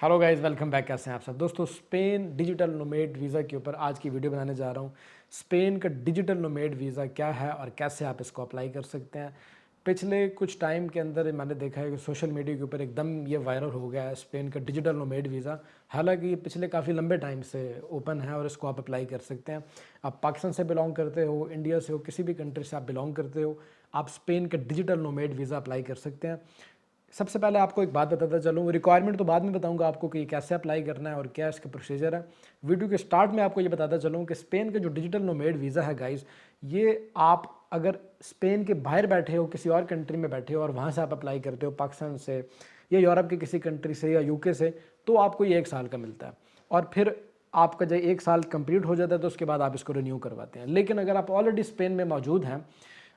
Hello guys, welcome back. कैसे हैं आप सब दोस्तों। स्पेन डिजिटल नोमेड वीज़ा के ऊपर आज की वीडियो बनाने जा रहा हूँ। स्पेन का डिजिटल नोमेड वीज़ा क्या है और कैसे आप इसको अप्लाई कर सकते हैं। पिछले कुछ टाइम के अंदर मैंने देखा है कि सोशल मीडिया के ऊपर एकदम ये वायरल हो गया है स्पेन का डिजिटल नोमेड वीज़ा। हालांकि ये पिछले काफ़ी लंबे टाइम से ओपन है और इसको आप अप्लाई कर सकते हैं। आप पाकिस्तान से बिलोंग करते हो, इंडिया से हो, किसी भी कंट्री से आप बिलोंग करते हो, आप स्पेन का डिजिटल नोमेड वीज़ा अप्लाई कर सकते हैं। सबसे पहले आपको एक बात बताता चलूँ, रिक्वायरमेंट तो बाद में बताऊंगा आपको कि कैसे अप्लाई करना है और क्या इसका प्रोसीजर है। वीडियो के स्टार्ट में आपको ये बताता चलूँ कि स्पेन का जो डिजिटल नोमेड वीज़ा है गाइस, ये आप अगर स्पेन के बाहर बैठे हो, किसी और कंट्री में बैठे हो और वहाँ से आप अप्लाई करते हो पाकिस्तान से या यूरोप के किसी कंट्री से या यूके से, तो आपको ये 1 साल का मिलता है। और फिर आपका जब 1 साल कंप्लीट हो जाता है तो उसके बाद आप इसको रिन्यू करवाते हैं। लेकिन अगर आप ऑलरेडी स्पेन में मौजूद हैं,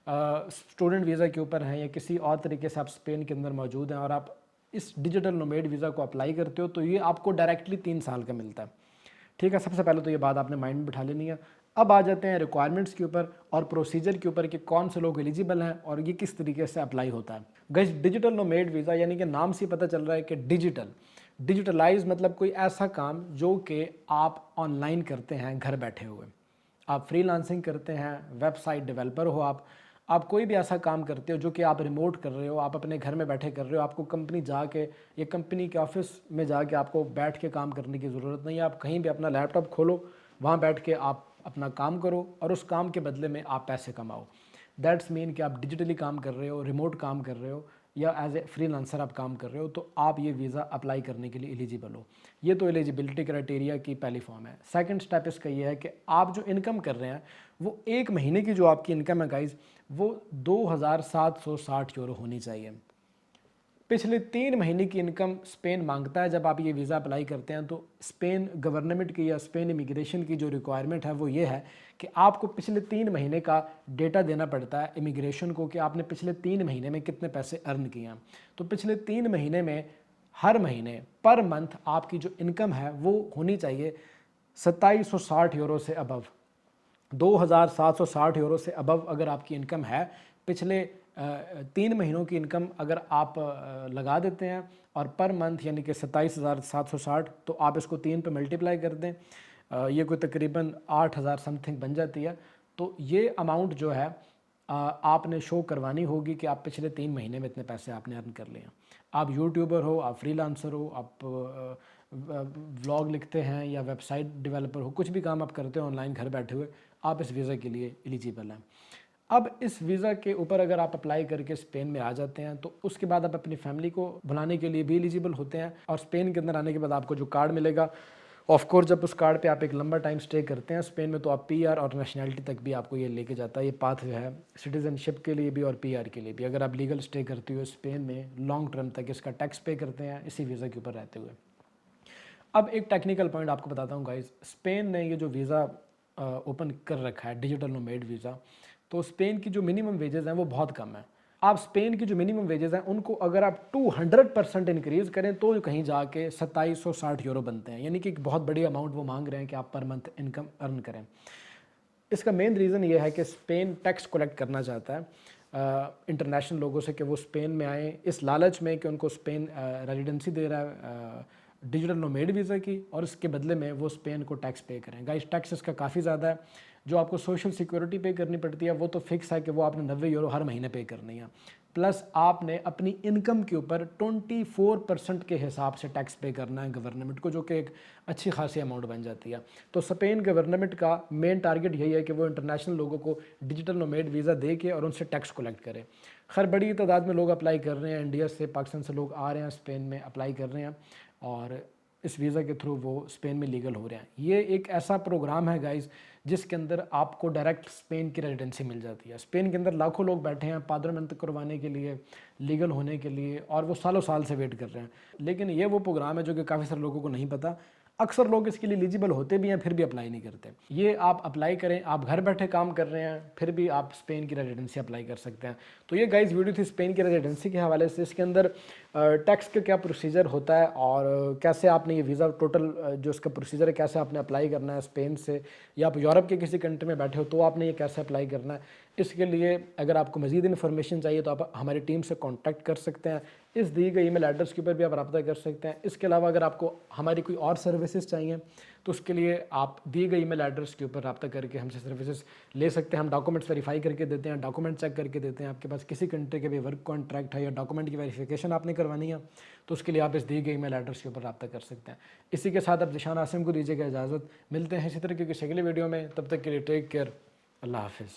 स्टूडेंट वीज़ा के ऊपर हैं या किसी और तरीके से आप स्पेन के अंदर मौजूद हैं और आप इस डिजिटल नोमेड वीज़ा को अप्लाई करते हो, तो ये आपको डायरेक्टली 3 साल का मिलता है। ठीक है, सबसे पहले तो ये बात आपने माइंड में बिठा लेनी है। अब आ जाते हैं रिक्वायरमेंट्स के ऊपर और प्रोसीजर के ऊपर कि कौन से लोग एलिजिबल हैं और ये किस तरीके से अप्लाई होता है। गाइस, डिजिटल नोमेड वीज़ा यानी कि नाम से पता चल रहा है कि डिजिटलाइज मतलब कोई ऐसा काम जो कि आप ऑनलाइन करते हैं घर बैठे हुए। आप फ्रीलांसिंग करते हैं, वेबसाइट डेवलपर हो, आप कोई भी ऐसा काम करते हो जो कि आप रिमोट कर रहे हो, आप अपने घर में बैठे कर रहे हो, आपको कंपनी जाके या कंपनी के ऑफिस में जाके आपको बैठ के काम करने की ज़रूरत नहीं है। आप कहीं भी अपना लैपटॉप खोलो, वहाँ बैठ के आप अपना काम करो और उस काम के बदले में आप पैसे कमाओ। दैट्स मीन कि आप डिजिटली काम कर रहे हो, रिमोट काम कर रहे हो या एज ए फ्रीलांसर आप काम कर रहे हो, तो आप ये वीज़ा अप्लाई करने के लिए एलिजिबल हो। ये तो एलिजिबिलिटी क्राइटेरिया की पहली फॉर्म है। सेकंड स्टेप इसका ये है कि आप जो इनकम कर रहे हैं वो 1 महीने की जो आपकी इनकम है गाइज, वो 2760 यूरो होनी चाहिए। पिछले 3 महीने की इनकम स्पेन मांगता है जब आप ये वीज़ा अप्लाई करते हैं। तो स्पेन गवर्नमेंट की या स्पेन इमिग्रेशन की जो रिक्वायरमेंट है वो ये है कि आपको पिछले 3 महीने का डेटा देना पड़ता है इमिग्रेशन को कि आपने पिछले 3 महीने में कितने पैसे अर्न किए हैं। तो पिछले 3 महीने में हर महीने पर मंथ आपकी जो इनकम है वो होनी चाहिए 2760 यूरो से अबव। 2760 यूरो से अबव अगर आपकी इनकम है, पिछले 3 महीनों की इनकम अगर आप लगा देते हैं और पर मंथ यानी कि 27,760, तो आप इसको 3 पे मल्टीप्लाई कर दें, ये कोई तकरीबन 8,000 समथिंग बन जाती है। तो ये अमाउंट जो है आपने शो करवानी होगी कि आप पिछले 3 महीने में इतने पैसे आपने अर्न कर लिए हैं। आप यूट्यूबर हो, आप फ्रीलांसर हो, आप व्लॉग लिखते हैं या वेबसाइट डेवलपर हो, कुछ भी काम आप करते हो ऑनलाइन घर बैठे हुए, आप इस वीज़ा के लिए एलिजिबल हैं। अब इस वीज़ा के ऊपर अगर आप अप्लाई करके स्पेन में आ जाते हैं तो उसके बाद आप अपनी फैमिली को बुलाने के लिए भी एलिजिबल होते हैं। और स्पेन के अंदर आने के बाद आपको जो कार्ड मिलेगा, ऑफ कोर्स जब उस कार्ड पे आप एक लंबा टाइम स्टे करते हैं स्पेन में, तो आप पीआर और नेशनैलिटी तक भी आपको ये लेके जाता है। ये पाथ जो है सिटीजनशिप के लिए भी और पीआर के लिए भी। अगर आप लीगल स्टे करते हो स्पेन में लॉन्ग टर्म तक, इसका टैक्स पे करते हैं इसी वीज़ा के ऊपर रहते हुए। अब एक टेक्निकल पॉइंट आपको बताता हूँ गाइस, स्पेन ने ये जो वीज़ा ओपन कर रखा है डिजिटल नोमेड वीज़ा, तो स्पेन की जो मिनिमम वेजेस हैं वो बहुत कम है। आप स्पेन की जो मिनिमम वेजेस हैं उनको अगर आप 200% इंक्रीज़ करें तो कहीं जाके 2760 यूरो बनते हैं, यानी कि एक बहुत बड़ी अमाउंट वो मांग रहे हैं कि आप पर मंथ इनकम अर्न करें। इसका मेन रीज़न ये है कि स्पेन टैक्स कलेक्ट करना चाहता है इंटरनेशनल लोगों से कि वो स्पेन में आएँ, इस लालच में कि उनको स्पेन रेजिडेंसी दे रहा है डिजिटल नोमेड वीज़ा की, और इसके बदले में वो स्पेन को टैक्स पे करें। गाइस, टैक्स इसका काफ़ी ज़्यादा है। जो आपको सोशल सिक्योरिटी पे करनी पड़ती है वो तो फिक्स है कि वो आपने 90 यूरो हर महीने पे करनी है, प्लस आपने अपनी इनकम के ऊपर 24% के हिसाब से टैक्स पे करना है गवर्नमेंट को, जो कि एक अच्छी खासी अमाउंट बन जाती है। तो स्पेन गवर्नमेंट का मेन टारगेट यही है कि वो इंटरनेशनल लोगों को डिजिटल नोमेड वीज़ा दे के और उनसे टैक्स कलेक्ट करे। खैर, बड़ी तादाद में लोग अप्लाई कर रहे हैं, इंडिया से पाकिस्तान से लोग आ रहे हैं स्पेन में अप्लाई कर रहे हैं और इस वीज़ा के थ्रू वो स्पेन में लीगल हो रहे हैं। ये एक ऐसा प्रोग्राम है गाइस जिसके अंदर आपको डायरेक्ट स्पेन की रेजिडेंसी मिल जाती है। स्पेन के अंदर लाखों लोग बैठे हैं पादरमेंट करवाने के लिए, लीगल होने के लिए, और वो सालों साल से वेट कर रहे हैं। लेकिन ये वो प्रोग्राम है जो कि काफ़ी सारे लोगों को नहीं पता। अक्सर लोग इसके लिए एलिजिबल होते भी हैं फिर भी अप्लाई नहीं करते। ये आप अप्लाई करें, आप घर बैठे काम कर रहे हैं फिर भी आप स्पेन की रेजिडेंसी अप्लाई कर सकते हैं। तो ये गाइस वीडियो थी स्पेन की रेजिडेंसी के हवाले से। इसके अंदर टैक्स का क्या प्रोसीजर होता है और कैसे आपने ये वीज़ा टोटल जो इसका प्रोसीजर है कैसे आपने अप्लाई करना है स्पेन से, या आप यूरोप के किसी कंट्री में बैठे हो तो आपने ये कैसे अप्लाई करना है। इसके लिए अगर आपको मज़ीद इन्फॉर्मेशन चाहिए तो आप हमारी टीम से कॉन्टैक्ट कर सकते हैं। इस दी गई ईमेल एड्रेस के ऊपर भी आप रब्ता कर सकते हैं। इसके अलावा अगर आपको हमारी कोई और सर्विसेज चाहिए तो उसके लिए आप दी गई ईमेल एड्रेस के ऊपर रब्ता करके हमसे सर्विसेज ले सकते हैं। हम डॉक्यूमेंट्स वेरीफाई करके देते हैं, डॉक्यूमेंट चेक करके देते हैं। आपके पास किसी कंट्री के भी वर्क कॉन्ट्रैक्ट है या डॉक्यूमेंट की वेरिफिकेशन आपने करवानी है तो उसके लिए आप इस दी गई ईमेल एड्रेस के ऊपर रब्ता कर सकते हैं। इसी के साथ अब ज़ीशान आसिम को दीजिएगा इजाज़त। मिलते हैं इसी तरह की किसी अगली वीडियो में, तब तक के लिए टेक केयर, अल्लाह हाफिज़।